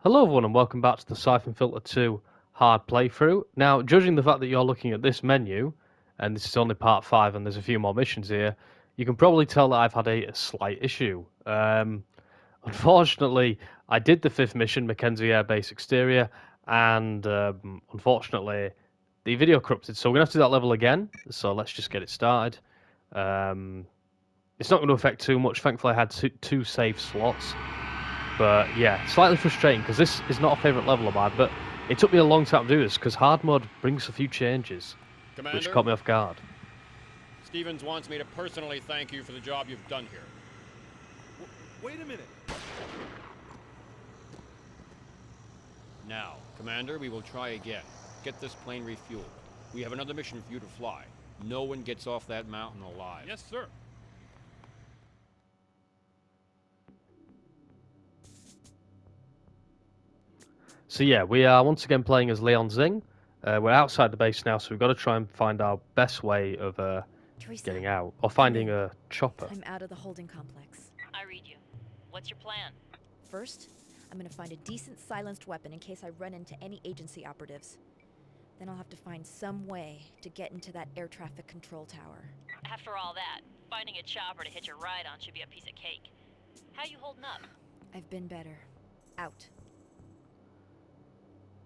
Hello everyone and welcome back to the Syphon Filter 2 hard playthrough. Now, judging the fact that you're looking at this menu, and this is only part 5 and there's a few more missions here, you can probably tell that I've had a slight issue. Unfortunately, I did the 5th mission, Mckenzie Air Base Exterior, and unfortunately, the video corrupted. So we're going to have to do that level again, so let's just get it started. It's not going to affect too much. Thankfully, I had two save slots. But yeah, slightly frustrating because this is not a favourite level of mine, but it took me a long time to do this because hard mode brings a few changes, Commander, which caught me off guard. Stevens wants me to personally thank you for the job you've done here. Wait a minute. Now, Commander, we will try again. Get this plane refueled. We have another mission for you to fly. No one gets off that mountain alive. Yes, sir. So yeah, we are once again playing as Leon Zing. We're outside the base now, so we've got to try and find our best way of Teresa, getting out, or finding a chopper. I'm out of the holding complex. I read you. What's your plan? First, I'm gonna find a decent silenced weapon in case I run into any agency operatives. Then I'll have to find some way to get into that air traffic control tower. After all that, finding a chopper to hitch a ride on should be a piece of cake. How you holding up? I've been better. Out.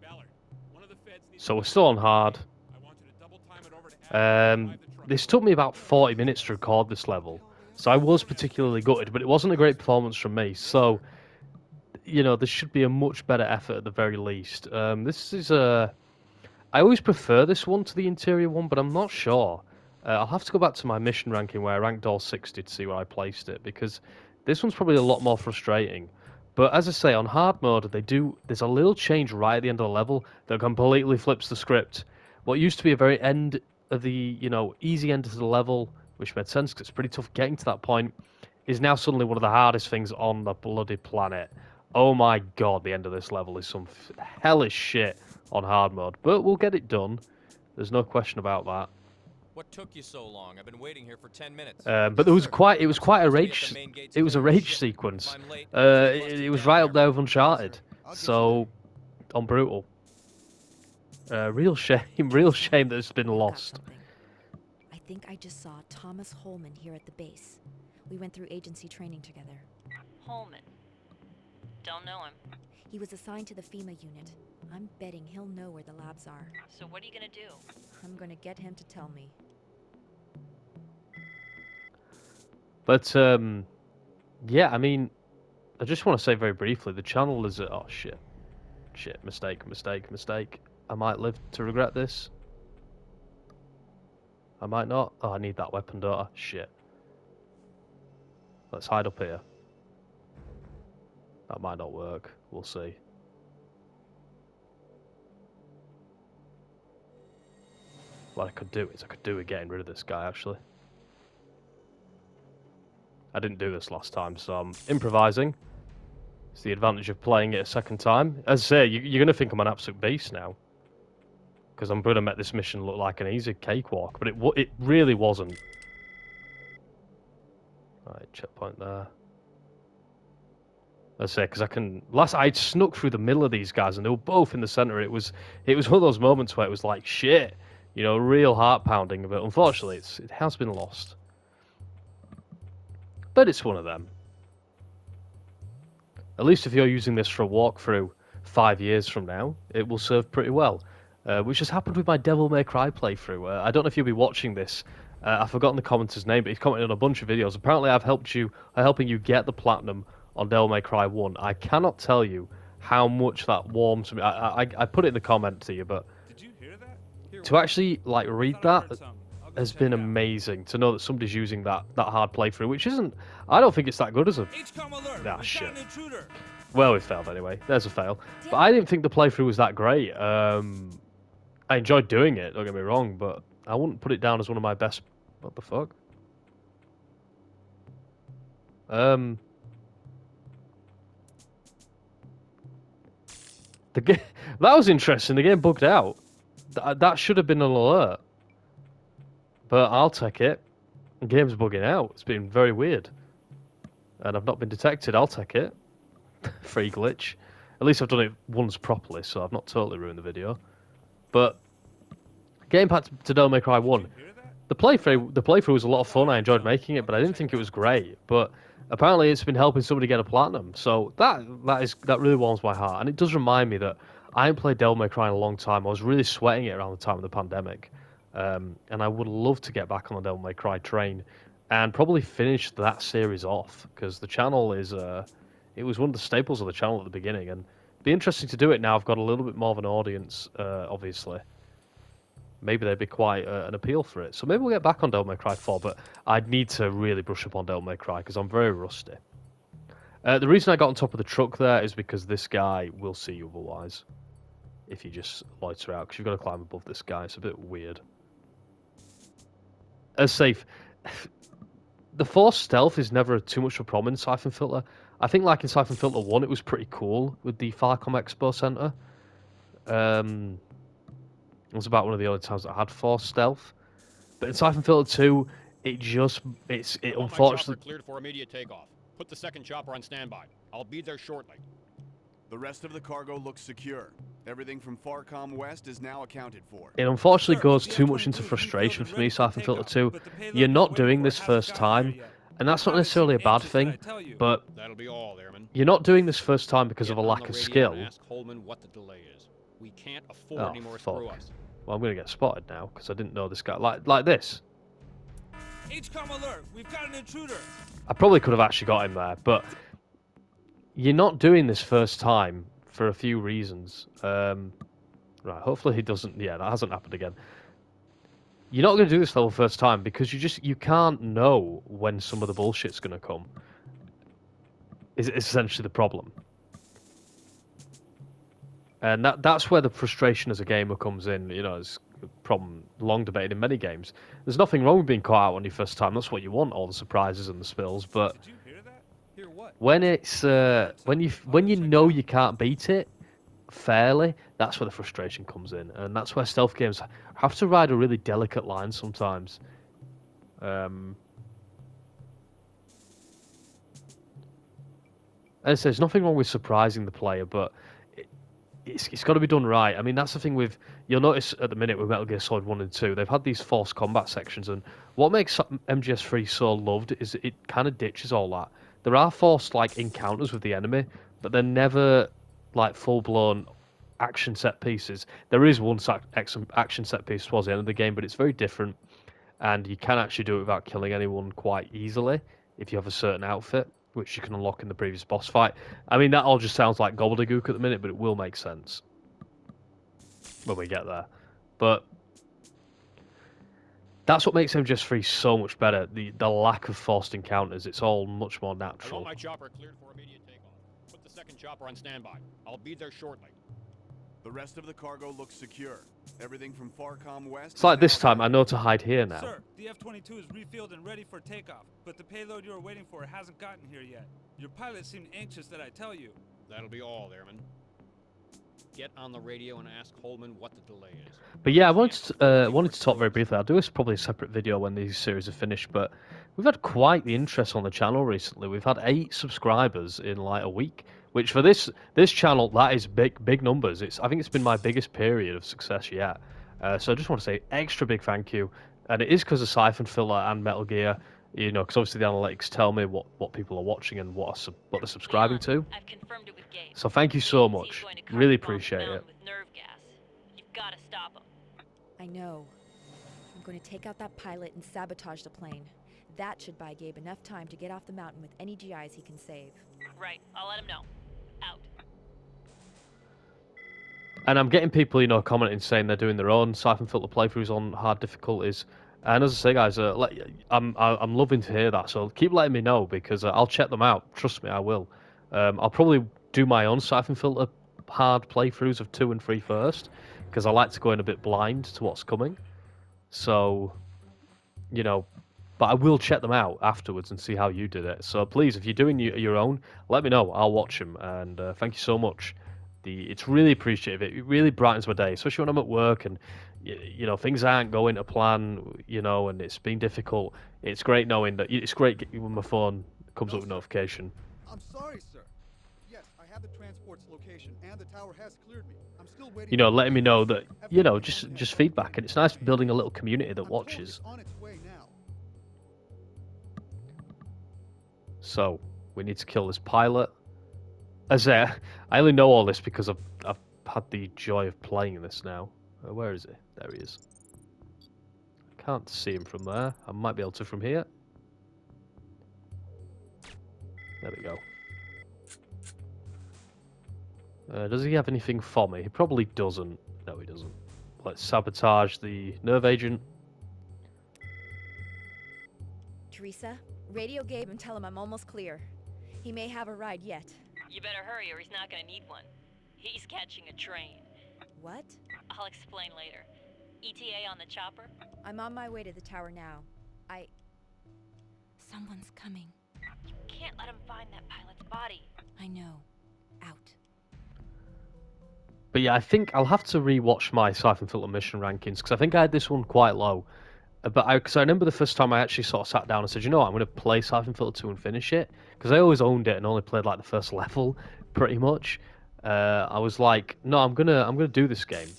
Ballard, one of the feds needs So we're still on hard. I want you to double time it over to This took me about 40 minutes to record this level, so I was particularly gutted, but it wasn't a great performance from me, so, you know, this should be a much better effort at the very least. This is a... I always prefer this one to the interior one, but I'm not sure. I'll have to go back to my mission ranking where I ranked all 60 to see where I placed it, because this one's probably a lot more frustrating. But as I say, on hard mode, there's a little change right at the end of the level that completely flips the script. What used to be a very end of the, easy end of the level, which made sense because it's pretty tough getting to that point, is now suddenly one of the hardest things on the bloody planet. Oh my god, the end of this level is some hellish shit on hard mode. But we'll get it done. There's no question about that. What took you so long? I've been waiting here for 10 minutes. But it was quite a rage. It was a rage sequence. It was right up there with Uncharted. So, on brutal. Real shame that it's been I've got lost. something. I think I just saw Thomas Holman here at the base. We went through agency training together. Holman. Don't know him. He was assigned to the FEMA unit. I'm betting he'll know where the labs are. So what are you gonna do? I'm gonna get him to tell me. But yeah, I mean, I just want to say very briefly, the channel is oh shit, mistake. I might live to regret this. I might not. Oh, I need that weapon, don't I? Shit. Let's hide up here. That might not work. We'll see. What I could do is getting rid of this guy, actually. I didn't do this last time, so I'm improvising. It's the advantage of playing it a second time. As I say, you're going to think I'm an absolute beast now. Because I'm going to make this mission look like an easy cakewalk, but it really wasn't. Alright, checkpoint there. Let's say, because I snuck through the middle of these guys, and they were both in the center. It was one of those moments where it was like, shit. You know, real heart pounding, but unfortunately it has been lost. But it's one of them. At least if you're using this for a walkthrough 5 years from now, it will serve pretty well. Which has happened with my Devil May Cry playthrough. I don't know if you'll be watching this. I've forgotten the commenter's name, but he's commented on a bunch of videos. Apparently I've helping you get the platinum on Devil May Cry 1. I cannot tell you how much that warms me. I put it in the comment to you, but Did you hear that? to actually read that has been amazing. To know that somebody's using that hard playthrough, which isn't. I don't think it's that good as a. Nah, shit. Well, we failed anyway. There's a fail. But I didn't think the playthrough was that great. I enjoyed doing it. Don't get me wrong, but I wouldn't put it down as one of my best. What the fuck? That was interesting. The game bugged out. That should have been an alert. But I'll take it. The game's bugging out. It's been very weird. And I've not been detected. I'll take it. Free glitch. At least I've done it once properly, so I've not totally ruined the video. But getting back to Devil May Cry 1, the playthrough was a lot of fun. I enjoyed making it, but I didn't think it was great. But apparently, it's been helping somebody get a platinum, so that really warms my heart. And it does remind me that I haven't played Devil May Cry in a long time. I was really sweating it around the time of the pandemic, and I would love to get back on the Devil May Cry train and probably finish that series off, because the channel is it was one of the staples of the channel at the beginning, and it'd be interesting to do it now. I've got a little bit more of an audience, obviously. Maybe there'd be quite an appeal for it. So maybe we'll get back on Devil May Cry 4, but I'd need to really brush up on Devil May Cry because I'm very rusty. The reason I got on top of the truck there is because this guy will see you otherwise if you just loiter out, because you've got to climb above this guy. It's a bit weird. As safe, the forced stealth is never too much of a problem in Syphon Filter. I think like in Syphon Filter 1, it was pretty cool with the Falcom Expo Center. It was about one of the only times that I had forced stealth. But in Syphon Filter 2, it I want my unfortunately... chopper cleared for immediate takeoff. Put the second chopper on standby. I'll be there shortly. The rest of the cargo looks secure. Everything from Farcom West is now accounted for. It unfortunately goes too much into frustration for me, Syphon Filter 2. You're not doing this first time, and that's not necessarily a bad thing, but That'll be all, Airman. you're not doing this first time because Get of a on lack the of radio skill. and ask Holman what the delay is. We can't afford Oh, any more fuck. screw-ups. Well, I'm going to get spotted now, because I didn't know this guy. Like this. HCOM alert! We've got an intruder! I probably could have actually got him there, but you're not doing this first time for a few reasons. Right, hopefully he doesn't... Yeah, that hasn't happened again. You're not going to do this level first time because you can't know when some of the bullshit's going to come. Is essentially the problem. And that's where the frustration as a gamer comes in. You know, it's a problem long debated in many games. There's nothing wrong with being caught out on your first time. That's what you want, all the surprises and the spills. But Did you hear that? Hear what? when it's when you know you can't beat it fairly, that's where the frustration comes in, and that's where stealth games have to ride a really delicate line sometimes. As I say, there's nothing wrong with surprising the player, but it's got to be done right. I mean, that's the thing with... You'll notice at the minute with Metal Gear Solid 1 and 2, they've had these forced combat sections, and what makes MGS3 so loved is it kind of ditches all that. There are forced, like, encounters with the enemy, but they're never, like, full-blown action set pieces. There is one action set piece towards the end of the game, but it's very different, and you can actually do it without killing anyone quite easily if you have a certain outfit, which you can unlock in the previous boss fight. I mean, that all just sounds like gobbledygook at the minute, but it will make sense when we get there. But that's what makes MGS3 so much better, the lack of forced encounters. It's all much more I natural. want my chopper cleared for immediate takeoff. Put the second chopper on standby. I'll be there shortly. The rest of the cargo looks secure. Everything from Farcom West. It's like this time, I know to hide here now. Sir, the F-22 is refilled and ready for takeoff, but the payload you are waiting for hasn't gotten here yet. Your pilot seemed anxious that I tell you. That'll be all, Airman. Get on the radio and ask Holman what the delay is. But yeah, I wanted to talk very briefly. I'll do this probably a separate video when these series are finished, but we've had quite the interest on the channel recently. We've had 8 subscribers in like a week, which for this channel, that is big numbers. I think it's been my biggest period of success yet. So I just want to say extra big thank you. And it is because of Syphon Filter and Metal Gear, you know, because obviously the analytics tell me what people are watching and what they're subscribing to. I've confirmed it with Gabe. So thank you so He's much. going to Really carpet bomb the appreciate it. mountain with nerve gas. You've got to stop him. I know. I'm going to take out that pilot and sabotage the plane. That should buy Gabe enough time to get off the mountain with any GIs he can save. Right, I'll let him know. Out. And I'm getting people, you know, commenting saying they're doing their own Syphon Filter playthroughs on hard difficulties. And as I say, guys, I'm loving to hear that. So keep letting me know because I'll check them out. Trust me, I will. I'll probably do my own Syphon Filter hard playthroughs of 2 and 3 first because I like to go in a bit blind to what's coming. So, you know, but I will check them out afterwards and see how you did it. So please, if you're doing your own, let me know. I'll watch them. And thank you so much. It's really appreciative. It really brightens my day, especially when I'm at work and you know things aren't going to plan. You know, and it's been difficult. It's great knowing that it's great when my phone comes up with a notification. I'm sorry, sir. Yes, I I have the transport's location, and the tower has cleared me. I'm still waiting. You know, letting me know that, you know, just feedback. And it's nice building a little community that watches. On its way now. So, we need to kill this pilot. As I only know all this because I've had the joy of playing this now. Where is he? There he is. I can't see him from there. I might be able to from here. There we go. Does he have anything for me? He probably doesn't. No, he doesn't. Let's sabotage the nerve agent. Teresa, radio Gabe and tell him I'm almost clear. He may have a ride yet. You better hurry or he's not gonna need one. He's catching a train. What? I'll explain later. ETA on the chopper? I'm on my way to the tower now. Someone's coming. You can't let him find that pilot's body. I know. Out. But yeah, I think I'll have to re-watch my Syphon Filter mission rankings, because I think I had this one quite low. But because I remember the first time I actually sort of sat down and said, you know what, I'm going to play Syphon Filter 2 and finish it. Because I always owned it and only played like the first level, pretty much. I was like, no, I'm gonna do this game.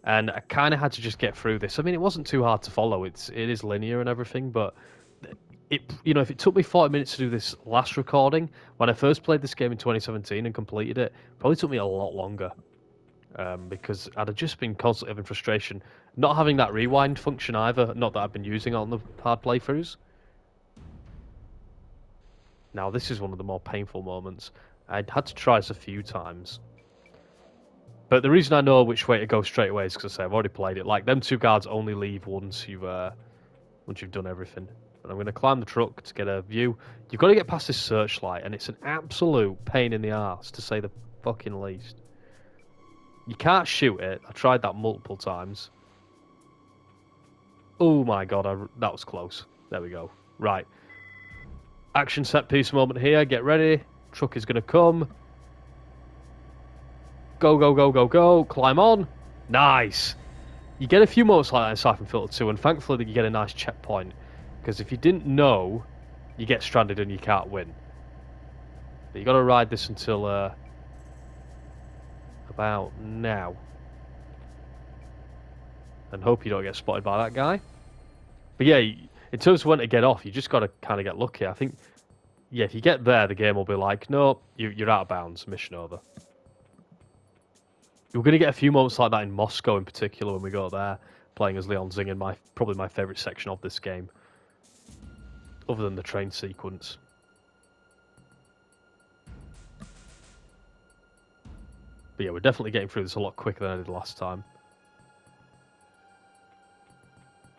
And I kind of had to just get through this. I mean, it wasn't too hard to follow. It is linear and everything, but you know, if it took me 40 minutes to do this last recording, when I first played this game in 2017 and completed it, probably took me a lot longer. Because I'd have just been constantly having frustration. Not having that rewind function either, not that I've been using on the hard playthroughs. Now, this is one of the more painful moments. I'd had to try this a few times. But the reason I know which way to go straight away is because I say I've already played it. Like, them two guards only leave once you've done everything. And I'm going to climb the truck to get a view. You've got to get past this searchlight, and it's an absolute pain in the arse, to say the fucking least. You can't shoot it. I tried that multiple times. Oh my god, that was close. There we go. Right. Action set piece moment here. Get ready. Truck is going to come. Go, go, go, go, go. Climb on. Nice. You get a few moments like that in Syphon Filter 2, and thankfully you get a nice checkpoint. Because if you didn't know, you get stranded and you can't win. But you got to ride this until about now. And hope you don't get spotted by that guy. But yeah, in terms of when to get off, you just got to kind of get lucky. I think, yeah, if you get there, the game will be like, no, you're out of bounds, mission over. You're going to get a few moments like that in Moscow in particular when we go there, playing as Leon Zingen, probably my favourite section of this game. Other than the train sequence. But yeah, we're definitely getting through this a lot quicker than I did last time.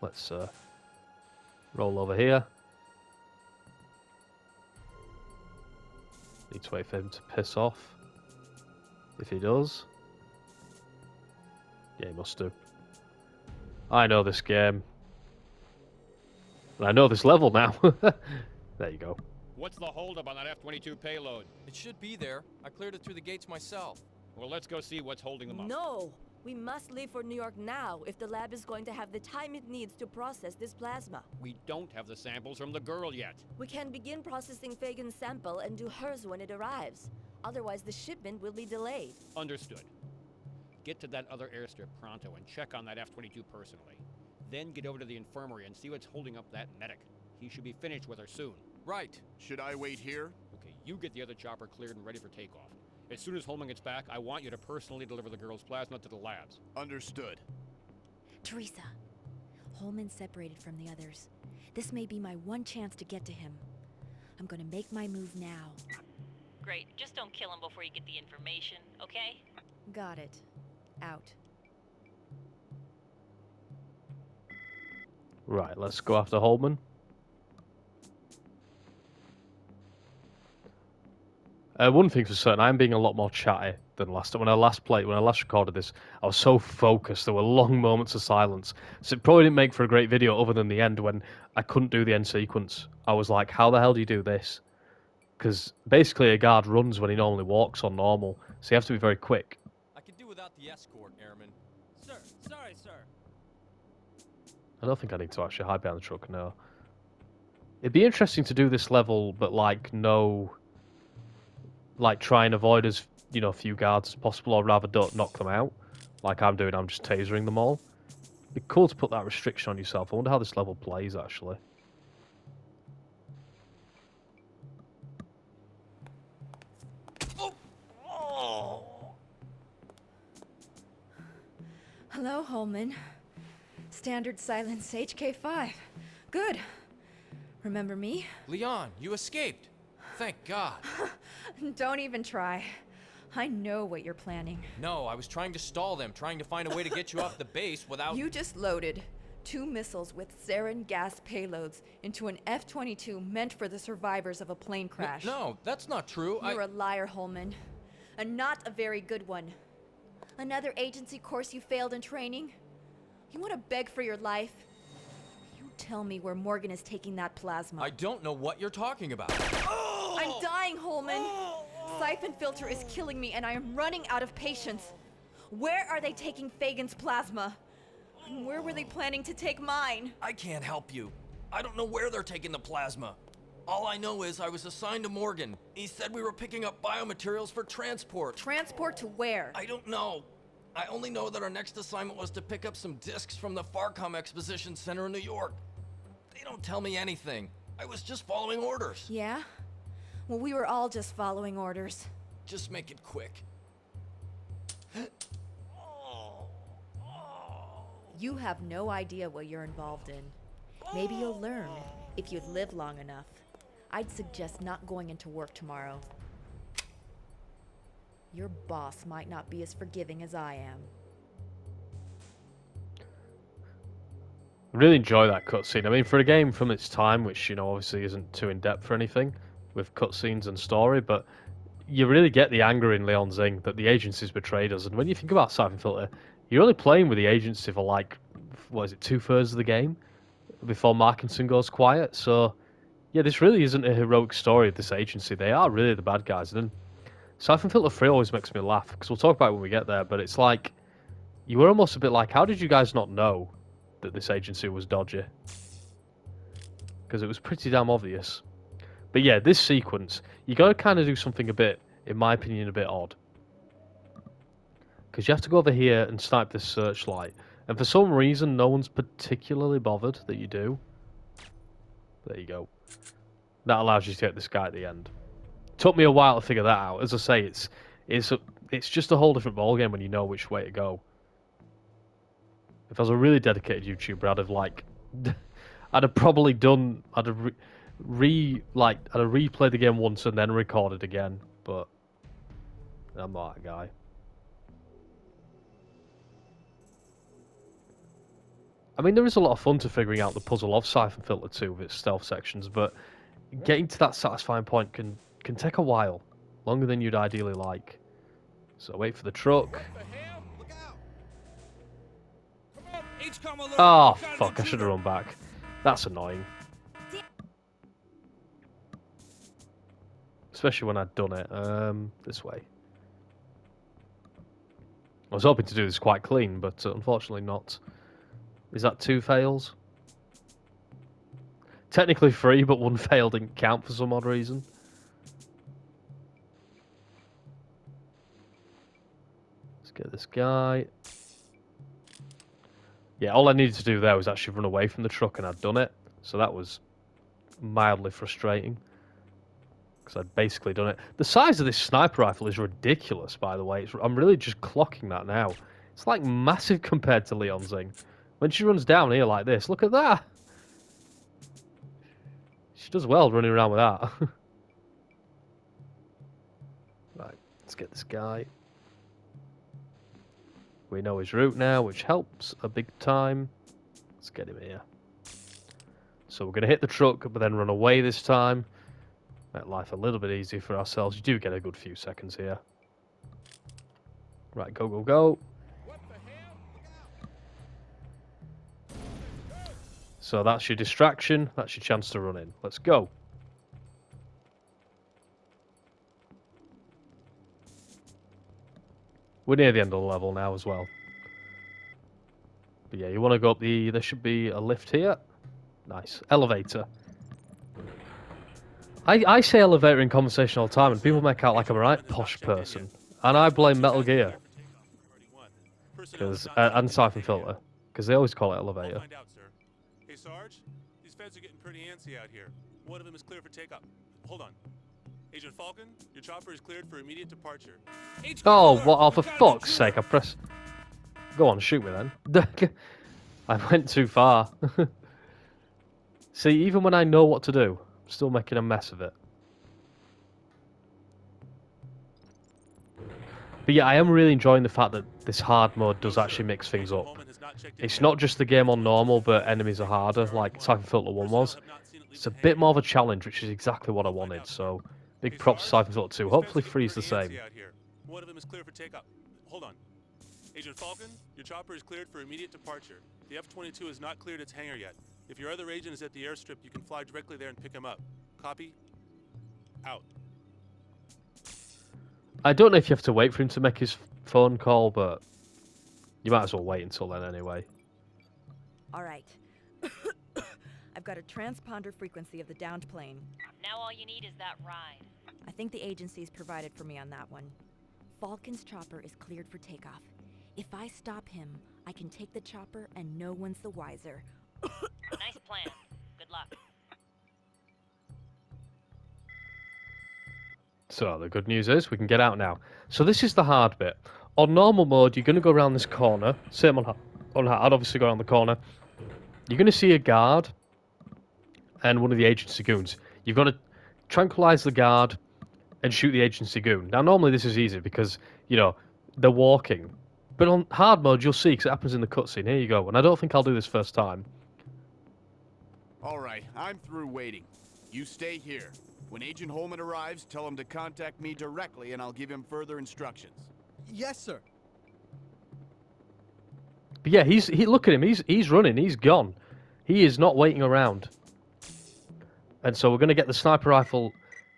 Let's roll over here. Need to wait for him to piss off. If he does. Yeah, he must do. I know this game. And I know this level now. There you go. What's the holdup on that F-22 payload? It should be there. I cleared it through the gates myself. Well, let's go see what's holding them up. No! We must leave for New York now if the lab is going to have the time it needs to process this plasma. We don't have the samples from the girl yet. We can begin processing Fagan's sample and do hers when it arrives. Otherwise, the shipment will be delayed. Understood. Get to that other airstrip pronto and check on that F-22 personally. Then get over to the infirmary and see what's holding up that medic. He should be finished with her soon. Right. Should I wait here? Okay, you get the other chopper cleared and ready for takeoff. As soon as Holman gets back, I want you to personally deliver the girl's plasma to the labs. Understood. Teresa, Holman's separated from the others. This may be my one chance to get to him. I'm gonna make my move now. Great, just don't kill him before you get the information, okay? Got it. Out. Right, let's go after Holman. One thing for certain, I'm being a lot more chatty than last time. When I last recorded this, I was so focused. There were long moments of silence. So it probably didn't make for a great video other than the end when I couldn't do the end sequence. I was like, how the hell do you do this? Because basically a guard runs when he normally walks on normal. So you have to be very quick. I could do without the escort, Airman. Sir, sorry, sir. I don't think I need to actually hide behind the truck, no. It'd be interesting to do this level, but like no like try and avoid as few guards as possible, or rather don't knock them out, like I'm doing. I'm just tasering them all. It'd be cool to put that restriction on yourself. I wonder how this level plays actually. Hello, Holman. Standard silence HK5. Good. Remember me? Leon, you escaped. Thank God. Don't even try. I know what you're planning. No, I was trying to stall them, trying to find a way to get you off the base without... You just loaded 2 missiles with sarin gas payloads into an F-22 meant for the survivors of a plane crash. No, that's not true. You're a liar, Holman. And not a very good one. Another agency course you failed in training? You want to beg for your life? You tell me where Morgan is taking that plasma. I don't know what you're talking about. I'm dying, Holman. Syphon filter is killing me and I am running out of patience. Where are they taking Fagan's plasma? And where were they planning to take mine? I can't help you. I don't know where they're taking the plasma. All I know is I was assigned to Morgan. He said we were picking up biomaterials for transport. Transport to where? I don't know. I only know that our next assignment was to pick up some discs from the Farcom Exposition Center in New York. They don't tell me anything. I was just following orders. Yeah? Well, we were all just following orders. Just make it quick. You have no idea what you're involved in. Maybe you'll learn if you live long enough. I'd suggest not going into work tomorrow. Your boss might not be as forgiving as I am. I really enjoy that cutscene. I mean, for a game from its time, which, obviously isn't too in-depth or anything, with cutscenes and story, but you really get the anger in Leon Zing that the agency's betrayed us. And when you think about Syphon Filter, you're only playing with the agency for, like, 2/3 of the game before Markinson goes quiet. So, yeah, this really isn't a heroic story of this agency. They are really the bad guys. And Syphon Filter 3 always makes me laugh, because we'll talk about it when we get there, but it's like, you were almost a bit like, how did you guys not know that this agency was dodgy? Because it was pretty damn obvious. But yeah, this sequence, you got to kind of do something a bit, in my opinion, a bit odd. Because you have to go over here and snipe this searchlight. And for some reason, no one's particularly bothered that you do. There you go. That allows you to get this guy at the end. Took me a while to figure that out. As I say, it's just a whole different ballgame when you know which way to go. If I was a really dedicated YouTuber, I'd have I'd have probably done, I'd have replayed the game once and then recorded again. But I'm not that guy. I mean, there is a lot of fun to figuring out the puzzle of Syphon Filter 2 with its stealth sections, but getting to that satisfying point can take a while, longer than you'd ideally like. So wait for the truck. Oh, fuck, I should have run back. That's annoying. Especially when I'd done it. This way. I was hoping to do this quite clean, but unfortunately not. Is that 2 fails? Technically 3, but 1 fail didn't count for some odd reason. Let's get this guy. Yeah, all I needed to do there was actually run away from the truck, and I'd done it. So that was mildly frustrating. Because I'd basically done it. The size of this sniper rifle is ridiculous, by the way. I'm really just clocking that now. It's like massive compared to Leon Zing. When she runs down here like this, look at that! She does well running around with that. Right, let's get this guy. We know his route now, which helps a big time. Let's get him here. So we're going to hit the truck, but then run away this time. Make life a little bit easier for ourselves. You do get a good few seconds here. Right, go, go, go. So that's your distraction. That's your chance to run in. Let's go. We're near the end of the level now as well. But yeah, you want to go up the... There should be a lift here. Nice. Elevator. I say elevator in conversation all the time, and people make out like I'm a right posh person. And I blame Metal Gear and Syphon Filter, because they always call it I'll elevator. find out, sir. Hey, Sarge, these feds are getting pretty antsy out here. One of them is clear for takeoff. Hold on. Agent Falcon, your chopper is cleared for immediate departure. HQ Oh, alert! what? Oh, for We've got an fuck's intruder! sake! I press. Go on, shoot me then. I went too far. See, even when I know what to do, I'm still making a mess of it. But yeah, I am really enjoying the fact that this hard mode does actually mix things up. It's not just the game on normal, but enemies are harder, like Syphon Filter 1 was. It's a bit more of a challenge, which is exactly what I wanted, so big props to Syphon Filter 2. Hopefully 3 is the same. One of them is clear for takeoff. Hold on. Agent Falcon, your chopper is cleared for immediate departure. The F-22 has not cleared its hangar yet. If your other agent is at the airstrip, you can fly directly there and pick him up. Copy? Out. I don't know if you have to wait for him to make his phone call, but you might as well wait until then anyway. All right. I've got a transponder frequency of the downed plane. Now all you need is that ride. I think the agency's provided for me on that one. Falcon's chopper is cleared for takeoff. If I stop him, I can take the chopper and no one's the wiser. Nice plan. Good luck. So the good news is we can get out now. So this is the hard bit. On normal mode, you're going to go around this corner. Same on hard, obviously go around the corner. You're going to see a guard and one of the agency goons. You've got to tranquilize the guard and shoot the agency goon. Now, normally this is easy because, you know, they're walking. But on hard mode, you'll see, because it happens in the cutscene. Here you go. And I don't think I'll do this first time. All right, I'm through waiting. You stay here. When Agent Holman arrives, tell him to contact me directly and I'll give him further instructions. Yes, sir. But yeah, look at him. He's running. He's gone. He is not waiting around. And so we're going to get the sniper rifle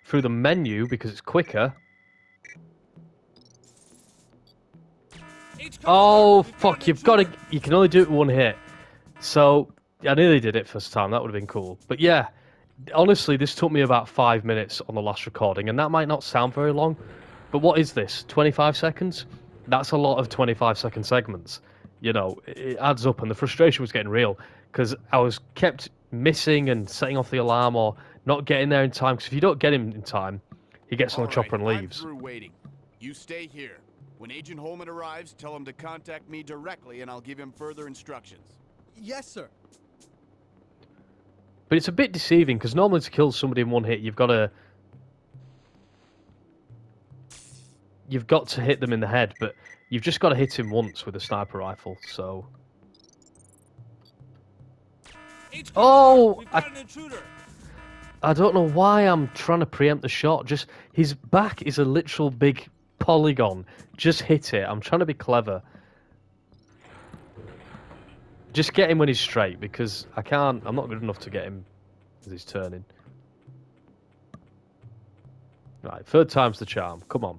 through the menu because it's quicker. Oh, fuck. You can only do it with one hit. So, I nearly did it first time. That would have been cool. But yeah, honestly, this took me about 5 minutes on the last recording. And that might not sound very long. But what is this? 25 seconds? That's a lot of 25-second segments. You know, it adds up. And the frustration was getting real. Because I was kept missing and setting off the alarm or not getting there in time. Because if you don't get him in time, he gets on the chopper and leaves. I'm through waiting. You stay here. When Agent Holman arrives, tell him to contact me directly and I'll give him further instructions. Yes, sir. But it's a bit deceiving because normally to kill somebody in one hit, you've got to hit them in the head, but you've just got to hit him once with a sniper rifle. So, oh, I don't know why I'm trying to preempt the shot. Just his back is a literal big polygon. Just hit it. I'm trying to be clever. Just get him when he's straight, because I'm not good enough to get him as he's turning. Right, third time's the charm. Come on.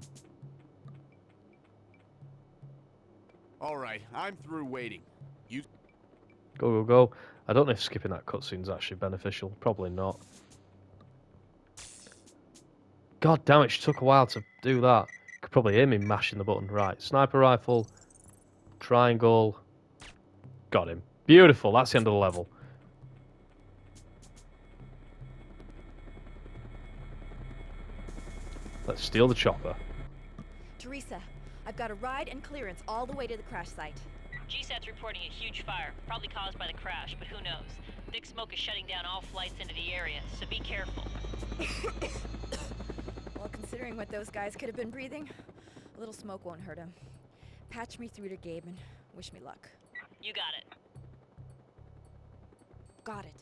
Alright, I'm through waiting. You Go, go, go. I don't know if skipping that cutscene's actually beneficial. Probably not. God damn it, she took a while to do that. You could probably hear me mashing the button. Right, sniper rifle. Triangle. Got him. Beautiful, that's the end of the level. Let's steal the chopper. Teresa, I've got a ride and clearance all the way to the crash site. GSAT's reporting a huge fire, probably caused by the crash, but who knows? Big smoke is shutting down all flights into the area, so be careful. Well, considering what those guys could have been breathing, a little smoke won't hurt them. Patch me through to Gabe and wish me luck. You got it. Got it.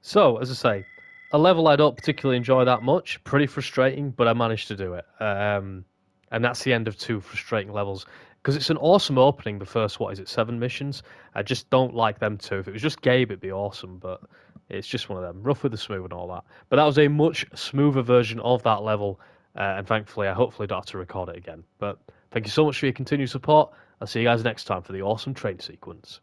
So, as I say, a level I don't particularly enjoy that much. Pretty frustrating, but I managed to do it. And that's the end of 2 frustrating levels. Because it's an awesome opening, the first, 7 missions? I just don't like them 2. If it was just Gabe, it'd be awesome, but it's just one of them. Rough with the smooth and all that. But that was a much smoother version of that level, and thankfully, I hopefully don't have to record it again. But thank you so much for your continued support. I'll see you guys next time for the awesome train sequence.